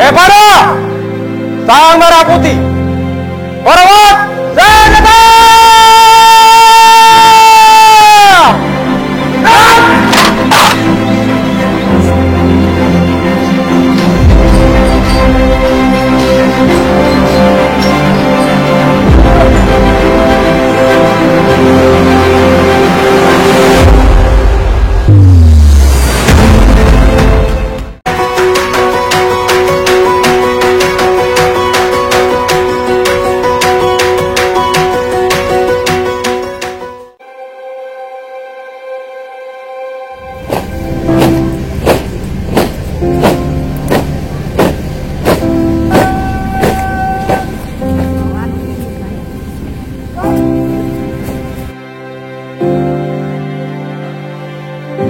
Kepada Sang Merah Putih, Hormat Senjata!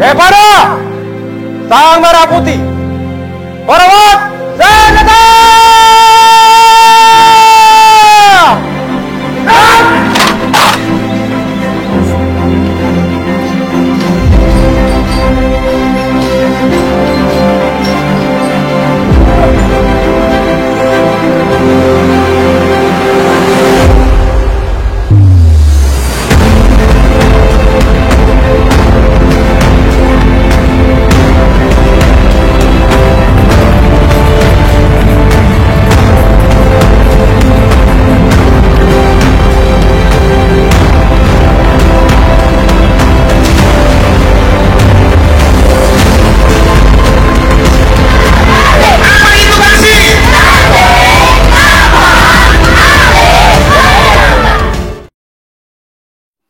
Kepada Sang Merah Putih, Hormat Senjata!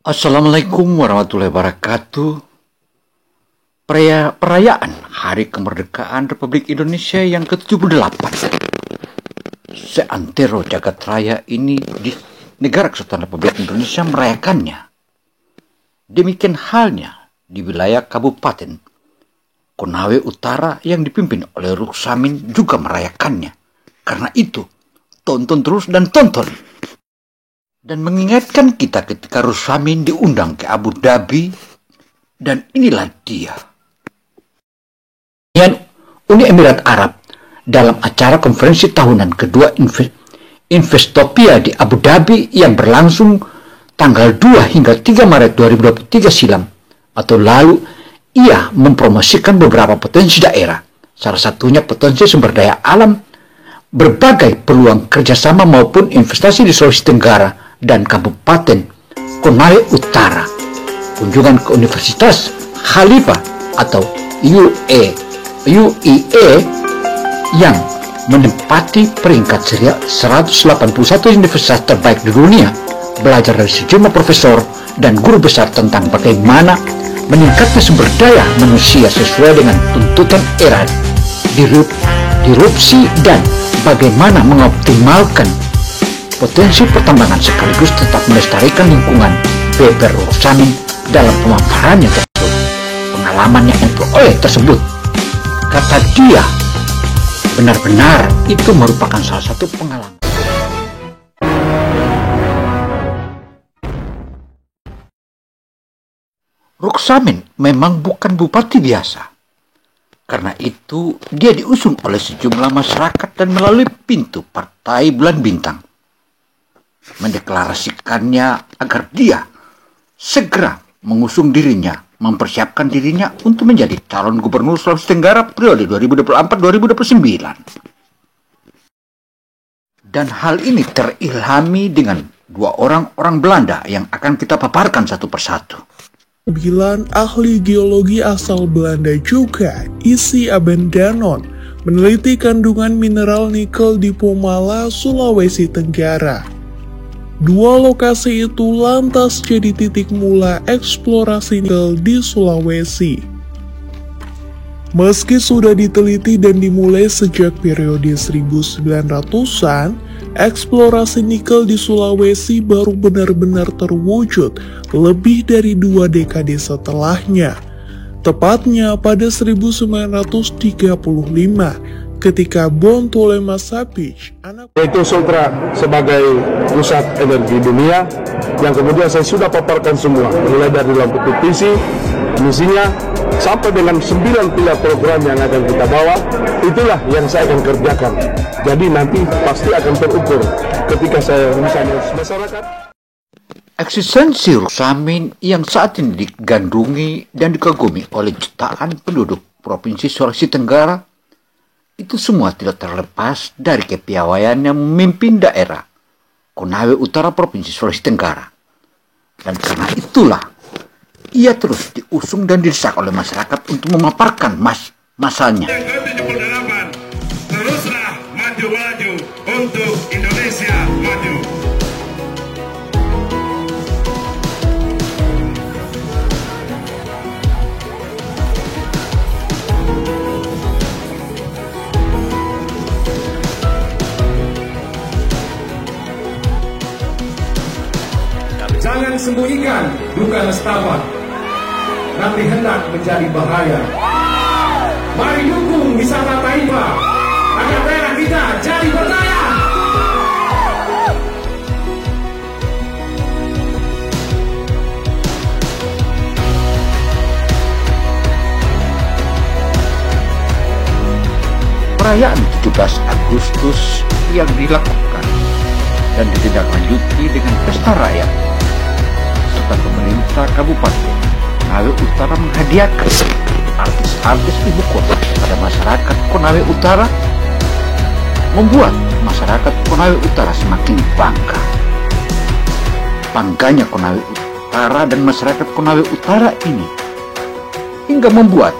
Assalamualaikum warahmatullahi wabarakatuh. Perayaan Hari Kemerdekaan Republik Indonesia yang ke-78 seantero jagat raya ini di Negara Kesatuan Republik Indonesia merayakannya. Demikian halnya di wilayah Kabupaten Konawe Utara yang dipimpin oleh Ruksamin juga merayakannya. Karena itu, tonton terus dan tonton. Dan mengingatkan kita ketika Ruksamin diundang ke Abu Dhabi, dan inilah dia. Uni Emirat Arab dalam acara konferensi tahunan kedua Investopia di Abu Dhabi yang berlangsung tanggal 2 hingga 3 Maret 2023 silam atau lalu, ia mempromosikan beberapa potensi daerah, salah satunya potensi sumber daya alam, berbagai peluang kerjasama maupun investasi di Sulawesi Tenggara dan Kabupaten Konawe Utara. Kunjungan ke Universitas Khalifah atau UIE yang menempati peringkat serial 181 universitas terbaik di dunia, belajar dari sejumlah profesor dan guru besar tentang bagaimana meningkatkan sumber daya manusia sesuai dengan tuntutan era disrupsi dan bagaimana mengoptimalkan potensi pertambangan sekaligus tetap melestarikan lingkungan. Beber Ruksamin dalam pemaparannya tersebut, pengalaman yang diperoleh tersebut, kata dia, benar-benar itu merupakan salah satu pengalaman. Ruksamin memang bukan bupati biasa. Karena itu dia diusung oleh sejumlah masyarakat dan melalui pintu Partai Bulan Bintang mendeklarasikannya agar dia segera mengusung dirinya, mempersiapkan dirinya untuk menjadi calon gubernur Sulawesi Tenggara periode 2024-2029. Dan hal ini terilhami dengan dua orang Belanda yang akan kita paparkan satu persatu. 9 ahli geologi asal Belanda juga, Isi Abendanon, meneliti kandungan mineral nikel di Pomala, Sulawesi Tenggara. Dua lokasi itu lantas jadi titik mula eksplorasi nikel di Sulawesi. Meski sudah diteliti dan dimulai sejak periode 1900-an, eksplorasi nikel di Sulawesi baru benar-benar terwujud lebih dari 2 dekade setelahnya. Tepatnya pada 1935, ketika Bontolema Sapic, yaitu Sultra sebagai pusat energi dunia, yang kemudian saya sudah paparkan semua, mulai dari lampu TPC, misinya sampai dengan 9 pilar program yang akan kita bawa, itulah yang saya akan kerjakan. Jadi nanti pasti akan terukur ketika saya misalnya masyarakat. Eksistensi Ruksamin yang saat ini digandrungi dan dikagumi oleh jutaan penduduk Provinsi Sulawesi Tenggara itu semua tidak terlepas dari kepiawaian yang memimpin daerah Konawe Utara Provinsi Sulawesi Tenggara. Dan karena itulah ia terus diusung dan didesak oleh masyarakat untuk memaparkan masalahnya. Yang ke-78, teruslah maju-maju untuk Indonesia maju. Jangan sembunyikan duka nestapa, nanti hendak menjadi bahaya. Mari dukung wisata Taiba agar daerah kita jadi berdaya. Perayaan 17 Agustus yang dilakukan dan ditindaklanjuti dengan pesta rakyat serta pemerintah Kabupaten Konawe Utara menghadiahkan artis-artis ibu kota pada masyarakat Konawe Utara, membuat masyarakat Konawe Utara semakin bangga. Bangganya Konawe Utara dan masyarakat Konawe Utara ini hingga membuat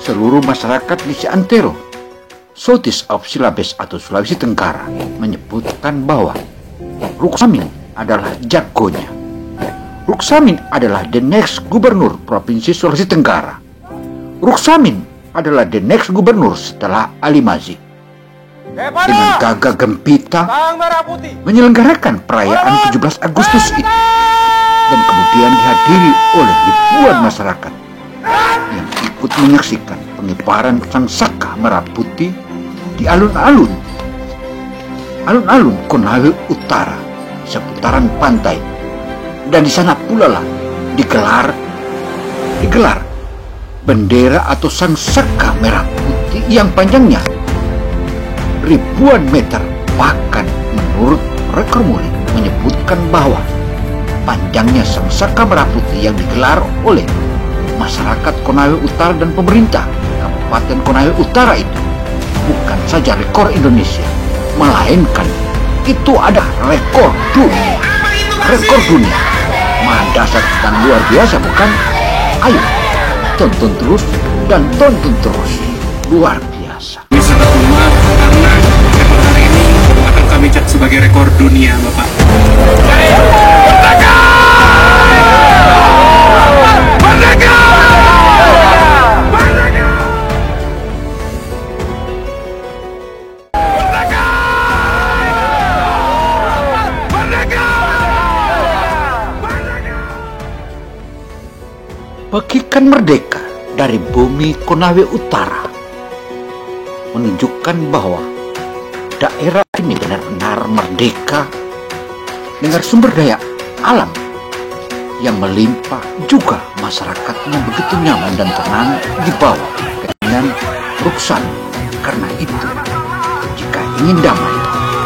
seluruh masyarakat di Seantero, Southeast of Silabes atau Sulawesi Tenggara menyebutkan bahwa Ruksamin adalah jagonya. Ruksamin adalah the next gubernur Provinsi Sulawesi Tenggara. Ruksamin adalah the next gubernur setelah Ali Mazi. Dengan gagah gempita menyelenggarakan perayaan 17 Agustus itu dan kemudian dihadiri oleh ribuan masyarakat yang ikut menyaksikan pengibaran sang saka merah putih di alun-alun Konawe Utara seputaran pantai. Dan di sana pula lah digelar bendera atau sang saka merah putih yang panjangnya ribuan meter. Bahkan menurut rekor muri menyebutkan bahwa panjangnya sang saka merah putih yang digelar oleh masyarakat Konawe Utara dan pemerintah Kabupaten Konawe Utara itu bukan saja rekor Indonesia, melainkan itu ada rekor dunia. Rekor dunia. Dasar dan luar biasa, bukan? Ayo, tonton terus dan tonton terus. Luar biasa. Ini sangat hormat karena rekor hari ini akan kami cat sebagai rekor dunia, Bapak. Merdeka! Merdeka! Merdeka! Merdeka! Merdeka! Bagikan merdeka dari bumi Konawe Utara menunjukkan bahwa daerah ini benar-benar merdeka dengan sumber daya alam yang melimpah, juga masyarakatnya begitu nyaman dan tenang di bawah keinginan Ruksamin. Karena itu, jika ingin damai,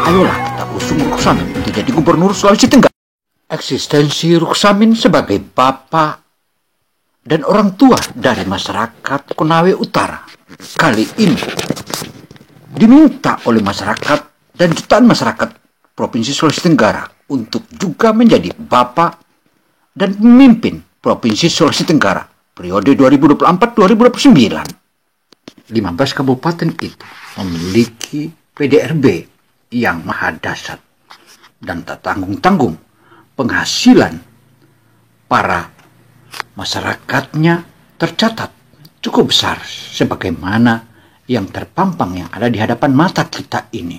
ayolah kita usung Ruksamin untuk jadi gubernur Sulawesi Tenggara. Eksistensi Ruksamin sebagai bapak dan orang tua dari masyarakat Konawe Utara kali ini diminta oleh masyarakat dan jutaan masyarakat Provinsi Sulawesi Tenggara untuk juga menjadi bapak dan pemimpin Provinsi Sulawesi Tenggara periode 2024-2029. 15 kabupaten itu memiliki PDRB yang maha dahsyat dan tak tanggung-tanggung. Penghasilan para masyarakatnya tercatat cukup besar sebagaimana yang terpampang yang ada di hadapan mata kita ini.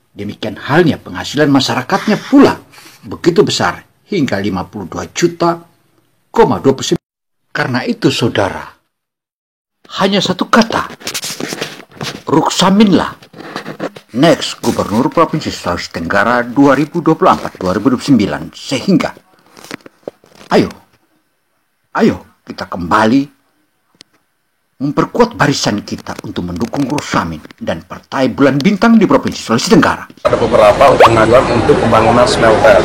Demikian halnya penghasilan masyarakatnya pula begitu besar hingga 52 juta, 29. Karena itu saudara, hanya satu kata, Ruksaminlah next Gubernur Provinsi Sulawesi Tenggara 2024-2029. Sehingga ayo kita kembali memperkuat barisan kita untuk mendukung Ruksamin dan Partai Bulan Bintang di Provinsi Sulawesi Tenggara. Ada beberapa pengajuan untuk pembangunan smelter.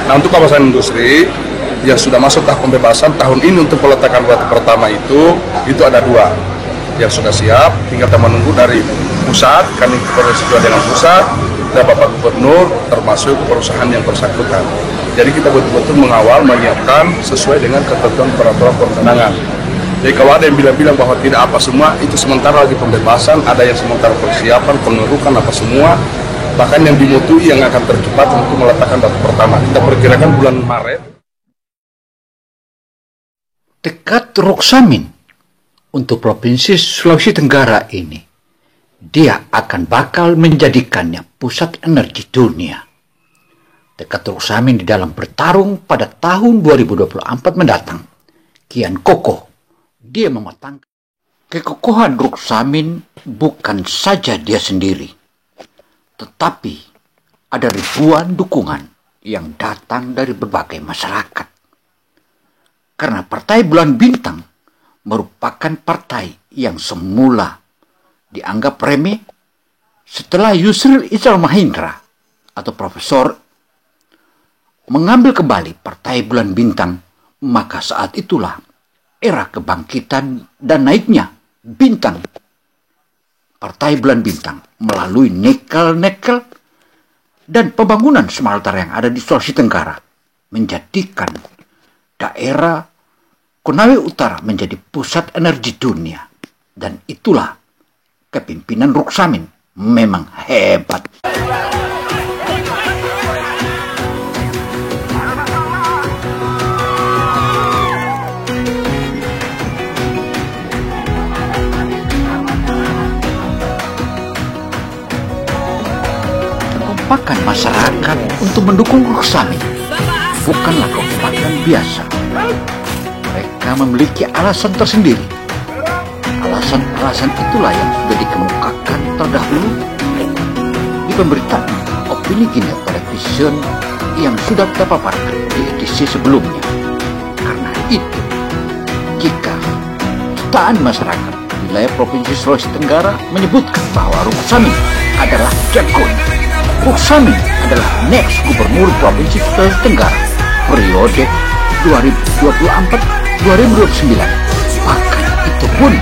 Nah, untuk kawasan industri yang sudah masuk tahap pembebasan tahun ini untuk peletakan batu pertama itu ada 2 yang sudah siap, tinggal kita menunggu dari pusat, kami koordinasi juga dengan pusat dan Bapak Gubernur termasuk perusahaan yang bersangkutan. Jadi kita betul-betul mengawal, menyiapkan sesuai dengan ketentuan peraturan perundangan. Jadi kalau ada yang bilang bahwa tidak apa semua, itu sementara lagi pembebasan, ada yang sementara persiapan, pengerukan apa semua, bahkan yang dimutui yang akan tercepat untuk meletakkan batu pertama. Kita perkirakan bulan Maret. Tekad Ruksamin untuk Provinsi Sulawesi Tenggara ini, dia akan bakal menjadikannya pusat energi dunia. Tekad Ruksamin di dalam bertarung pada tahun 2024 mendatang kian kokoh. Dia mematangkan kekokohan Ruksamin bukan saja dia sendiri, tetapi ada ribuan dukungan yang datang dari berbagai masyarakat. Karena Partai Bulan Bintang merupakan partai yang semula dianggap remeh setelah Yusril Izzah Mahendra atau Profesor mengambil kembali Partai Bulan Bintang, maka saat itulah era kebangkitan dan naiknya bintang Partai Bulan Bintang melalui nikel dan pembangunan smelter yang ada di Sulawesi Tenggara menjadikan daerah Konawe Utara menjadi pusat energi dunia. Dan itulah kepimpinan Ruksamin memang hebat. Kekompakan masyarakat untuk mendukung Ruksamin bukanlah kekompakan biasa. Mereka memiliki alasan tersendiri. Alasan-alasan itulah yang sudah dikemukakan terdahulu di pemberitaan opini Gino Television yang sudah kita paparkan di edisi sebelumnya. Karena itu, jika jutaan masyarakat wilayah Provinsi Sulawesi Tenggara menyebutkan bahwa Ruksamin adalah jagoan, Ruksamin adalah next gubernur Provinsi Sulawesi Tenggara periode 2024-2029, maka itu pun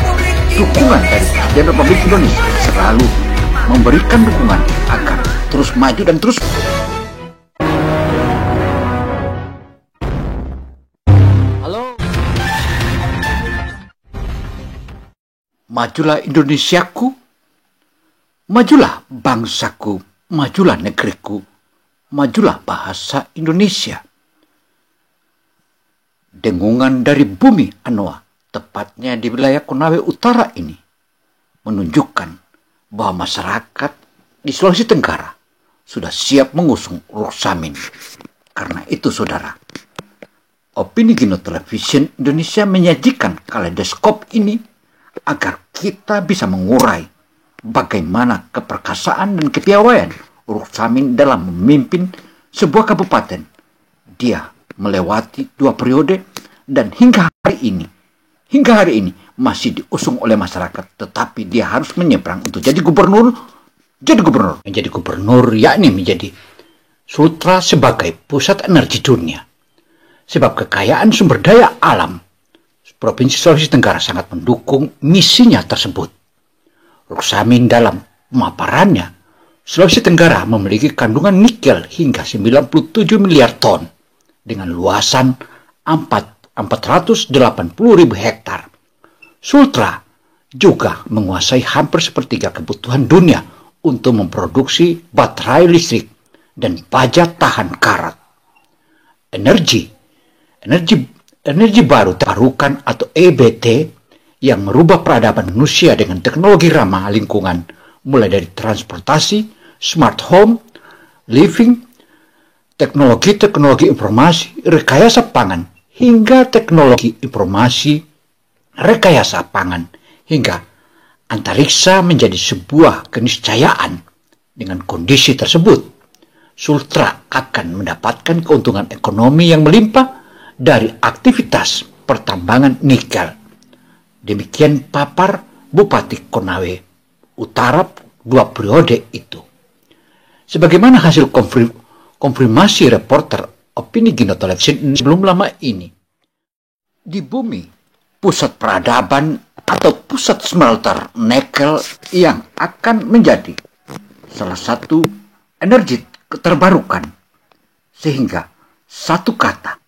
dukungan dari Presiden Republik Indonesia selalu memberikan dukungan agar terus maju dan terus. Halo. Majulah Indonesiaku, majulah bangsaku, majulah negeriku, majulah bahasa Indonesia. Dengungan dari bumi Anoa, tepatnya di wilayah Konawe Utara ini, menunjukkan bahwa masyarakat di Sulawesi Tenggara sudah siap mengusung Ruksamin. Karena itu, saudara, opini Gino Television Indonesia menyajikan kaleidoskop ini agar kita bisa mengurai bagaimana keperkasaan dan kepiawaian Ruksamin dalam memimpin sebuah kabupaten. Dia melewati 2 periode dan hingga hari ini masih diusung oleh masyarakat, tetapi dia harus menyeberang untuk menjadi gubernur yakni menjadi Sultra sebagai pusat energi dunia. Sebab kekayaan sumber daya alam Provinsi Sulawesi Tenggara sangat mendukung misinya tersebut. Ruksamin dalam pemaparannya, Sulawesi Tenggara memiliki kandungan nikel hingga 97 miliar ton dengan luasan 480.000 hektar. Sultra juga menguasai hampir sepertiga kebutuhan dunia untuk memproduksi baterai listrik dan baja tahan karat. Energi baru terbarukan atau EBT yang merubah peradaban manusia dengan teknologi ramah lingkungan, mulai dari transportasi, smart home, living, teknologi informasi, rekayasa pangan, hingga teknologi informasi, rekayasa pangan, hingga antariksa menjadi sebuah keniscayaan. Dengan kondisi tersebut, Sultra akan mendapatkan keuntungan ekonomi yang melimpah dari aktivitas pertambangan nikel. Demikian papar Bupati Konawe Utara 2 periode itu. Sebagaimana hasil konfirmasi reporter Opini Gino Television sebelum lama ini, di bumi pusat peradaban atau pusat smelter nikel yang akan menjadi salah satu energi terbarukan, sehingga satu kata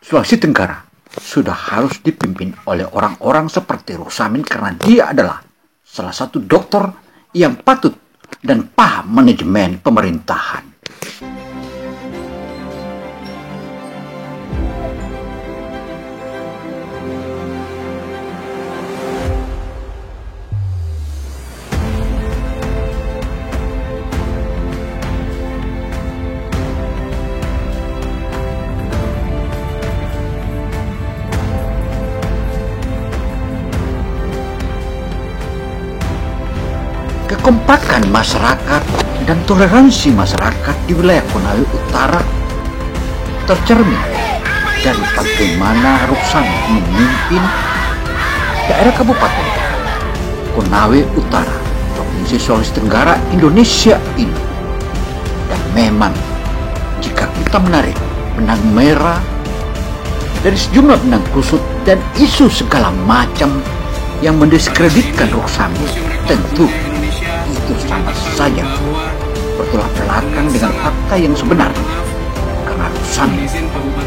Sulawesi Tenggara sudah harus dipimpin oleh orang-orang seperti Ruksamin karena dia adalah salah satu dokter yang patut dan paham manajemen pemerintahan. Kekompakan masyarakat dan toleransi masyarakat di wilayah Konawe Utara tercermin dari bagaimana Ruksamin memimpin daerah Kabupaten Konawe Utara, Provinsi Sulawesi Tenggara, Indonesia ini. Dan memang jika kita menarik benang merah dari sejumlah benang kusut dan isu segala macam yang mendiskreditkan Ruksamin, tentu itu sama saja bertolak belakang dengan fakta yang sebenarnya. Karena Ruksamin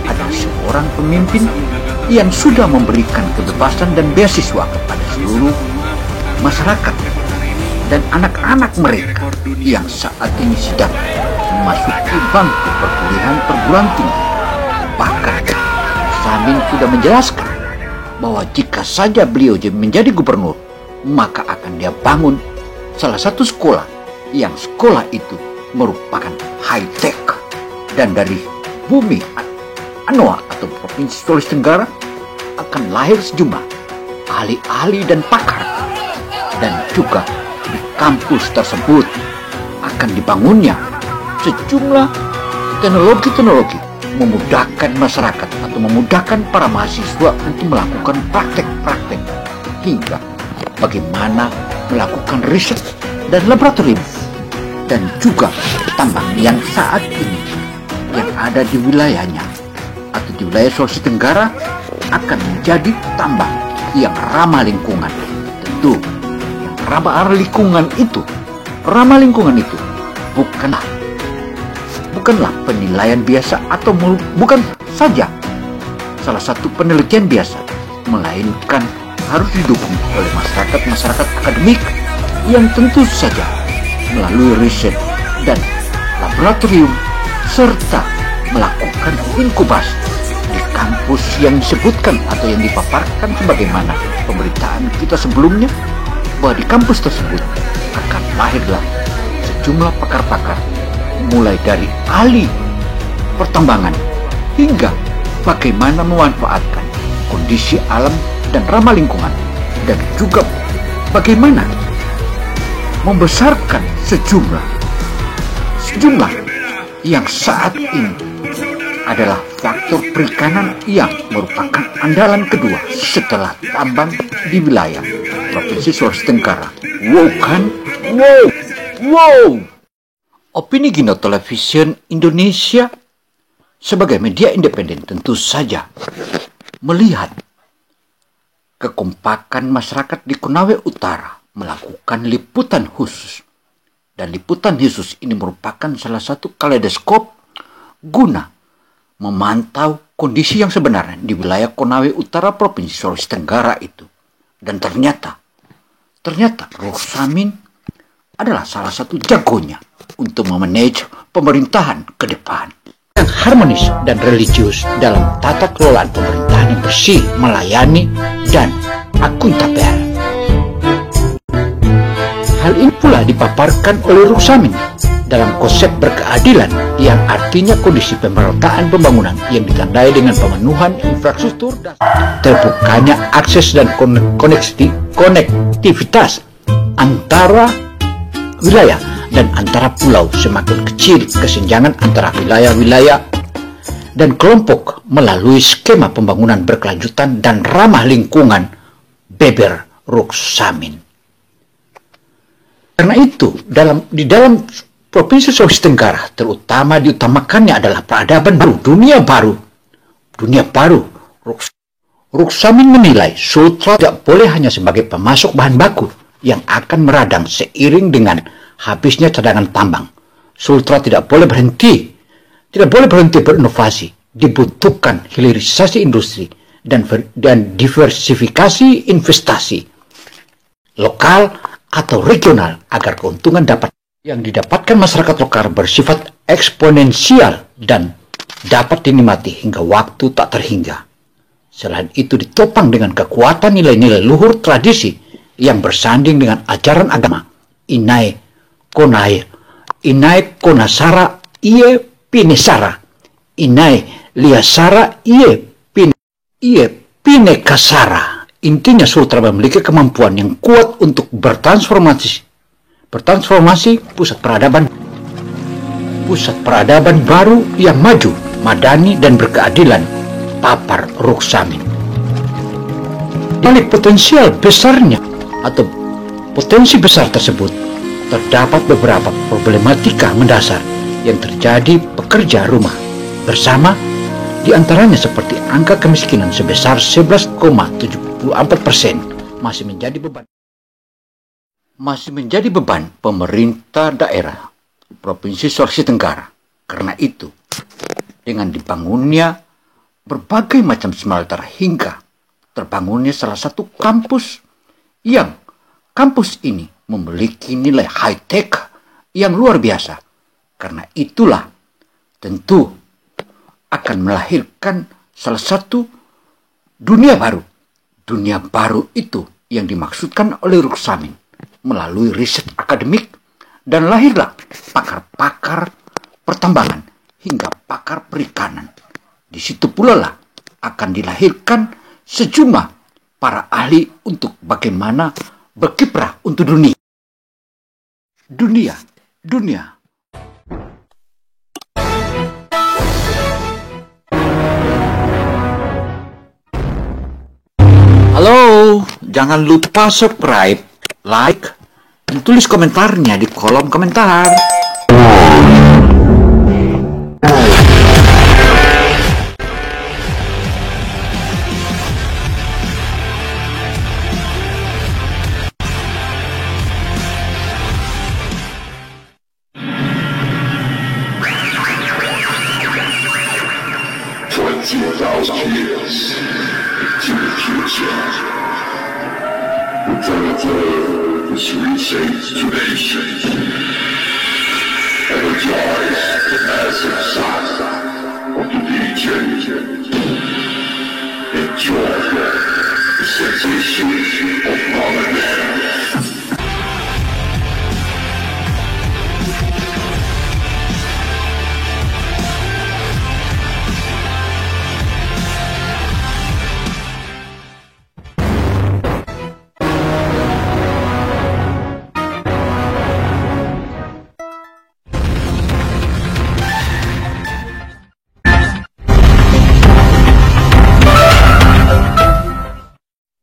adalah seorang pemimpin yang sudah memberikan kebebasan dan beasiswa kepada seluruh masyarakat dan anak-anak mereka yang saat ini sedang memasuki bangku perkuliahan perguruan tinggi. Bahkan Ruksamin sudah menjelaskan bahwa jika saja beliau menjadi gubernur, maka akan dia bangun salah satu sekolah yang sekolah itu merupakan high-tech, dan dari bumi Anoa atau Provinsi Sulawesi Tenggara akan lahir sejumlah ahli-ahli dan pakar, dan juga di kampus tersebut akan dibangunnya sejumlah teknologi-teknologi memudahkan masyarakat atau memudahkan para mahasiswa untuk melakukan praktek-praktek hingga bagaimana melakukan riset dan laboratorium, dan juga tambang yang saat ini yang ada di wilayahnya atau di wilayah Sulawesi Tenggara akan menjadi tambang yang ramah lingkungan. Tentu yang ramah lingkungan itu bukanlah penilaian biasa atau bukan saja salah satu penelitian biasa, melainkan harus didukung oleh masyarakat akademik yang tentu saja melalui riset dan laboratorium serta melakukan inkubasi di kampus yang disebutkan atau yang dipaparkan sebagaimana pemberitaan kita sebelumnya, bahwa di kampus tersebut akan lahirlah sejumlah pakar-pakar mulai dari ahli pertambangan hingga bagaimana memanfaatkan kondisi alam dan ramah lingkungan, dan juga bagaimana membesarkan sejumlah yang saat ini adalah faktor perikanan yang merupakan andalan kedua setelah tambang di wilayah Provinsi Sulawesi Tenggara. Wow kan? Wow! Opini Gino Television Indonesia sebagai media independen tentu saja melihat kekompakan masyarakat di Konawe Utara melakukan liputan khusus. Dan liputan khusus ini merupakan salah satu kaleidoskop guna memantau kondisi yang sebenarnya di wilayah Konawe Utara Provinsi Sulawesi Tenggara itu. Dan ternyata Ruksamin adalah salah satu jagonya untuk memanage pemerintahan ke depan yang harmonis dan religius dalam tata kelolaan pemerintahan yang bersih, melayani, dan akuntabel. Hal ini pula dipaparkan oleh Ruksamin dalam konsep berkeadilan yang artinya kondisi pemerataan pembangunan yang ditandai dengan pemenuhan infrastruktur dan terbukanya akses dan konektivitas antara wilayah dan antara pulau semakin kecil kesenjangan antara wilayah-wilayah dan kelompok melalui skema pembangunan berkelanjutan dan ramah lingkungan Beber Ruksamin. Karena itu, di dalam Provinsi Sulawesi Tenggara, terutama diutamakannya adalah peradaban baru, dunia baru. Ruksamin menilai Sultra tidak boleh hanya sebagai pemasok bahan baku yang akan meradang seiring dengan habisnya cadangan tambang. Sultra tidak boleh berhenti berinovasi. Dibutuhkan hilirisasi industri dan diversifikasi investasi lokal atau regional agar keuntungan yang didapatkan masyarakat lokal bersifat eksponensial dan dapat dinikmati hingga waktu tak terhingga. Selain itu ditopang dengan kekuatan nilai-nilai luhur tradisi yang bersanding dengan ajaran agama. Inai konasara ie pinesara, inai liasara ie pinekasara. Intinya Sultra memiliki kemampuan yang kuat untuk bertransformasi pusat peradaban baru yang maju, madani dan berkeadilan, papar Ruksamin. Dari potensi besar tersebut, terdapat beberapa problematika mendasar yang terjadi pekerja rumah bersama, di antaranya seperti angka kemiskinan sebesar 11,74% masih menjadi beban pemerintah daerah Provinsi Sulawesi Tenggara. Karena itu, dengan dibangunnya berbagai macam smelter hingga terbangunnya salah satu kampus ini memiliki nilai high-tech yang luar biasa. Karena itulah tentu akan melahirkan salah satu dunia baru. Dunia baru itu yang dimaksudkan oleh Ruksamin melalui riset akademik, dan lahirlah pakar-pakar pertambangan hingga pakar perikanan. Di situ pula lah akan dilahirkan sejumlah para ahli untuk bagaimana berkiprah untuk dunia. Halo, jangan lupa subscribe, like, dan tulis komentarnya di kolom komentar.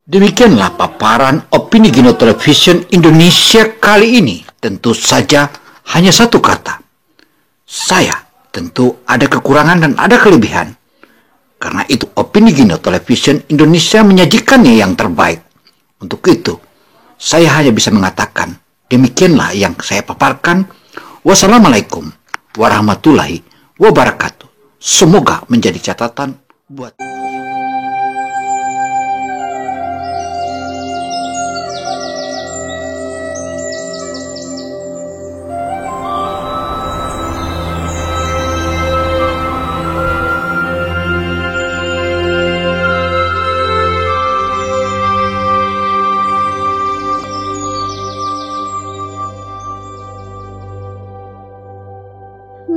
Demikianlah paparan opini Gino Television Indonesia kali ini. Tentu saja hanya satu kata. Saya tentu ada kekurangan dan ada kelebihan. Karena itu opini Gino Television Indonesia menyajikannya yang terbaik. Untuk itu, saya hanya bisa mengatakan, demikianlah yang saya paparkan. Wassalamualaikum warahmatullahi wabarakatuh. Semoga menjadi catatan buat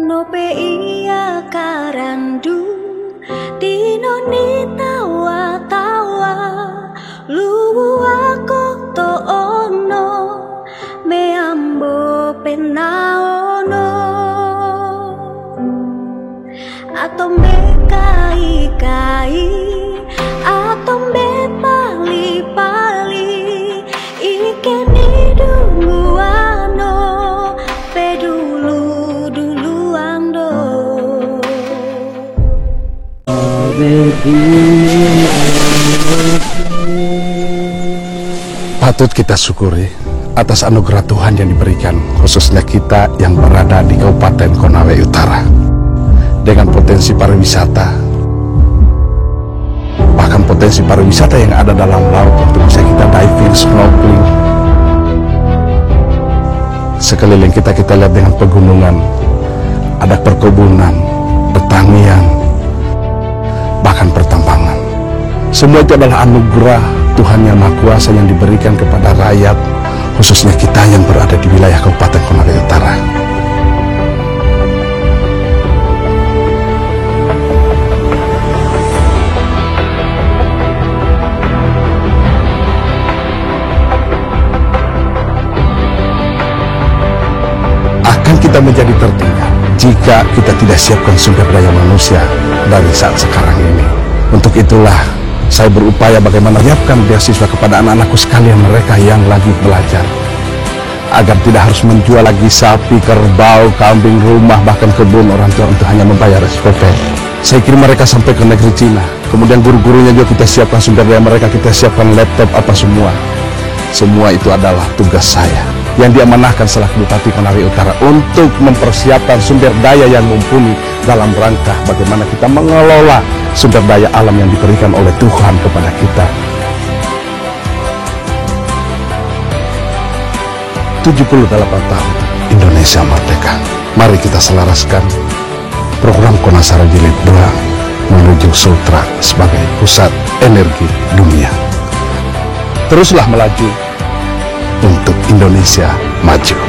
Nope iya karandu dino ni tawa-tawa luwako to ono meambo penaono atau meka kai atong be pali-pali iken duluano pe duluan do. Patut kita syukuri atas anugerah Tuhan yang diberikan, khususnya kita yang berada di Kabupaten Konawe Utara dengan potensi pariwisata, bahkan potensi pariwisata yang ada dalam laut untuk bisa kita diving, snorkeling. Sekeliling kita lihat dengan pegunungan, ada perkebunan, pertanian, bahkan pertambangan. Semua itu adalah anugerah Tuhan yang Maha Kuasa yang diberikan kepada rakyat, khususnya kita yang berada di wilayah Kabupaten Konawe Utara. Akan kita menjadi tertinggal jika kita tidak siapkan sumber daya manusia dari saat sekarang ini. Untuk itulah saya berupaya bagaimana menyiapkan beasiswa kepada anak-anakku sekalian, mereka yang lagi belajar, agar tidak harus menjual lagi sapi, kerbau, kambing, rumah, bahkan kebun orang tua untuk hanya membayar SPP. Saya kirim mereka sampai ke negeri Cina. Kemudian guru-gurunya juga kita siapkan sumber daya mereka, kita siapkan laptop apa semua. Semua itu adalah tugas saya yang diamanahkan selaku Bupati Konawe Utara untuk mempersiapkan sumber daya yang mumpuni dalam rangka bagaimana kita mengelola sumber daya alam yang diberikan oleh Tuhan kepada kita. 78 tahun Indonesia merdeka. Mari kita selaraskan program Konasara Jilid 2 menuju Sultra sebagai pusat energi dunia. Teruslah melaju untuk Indonesia maju.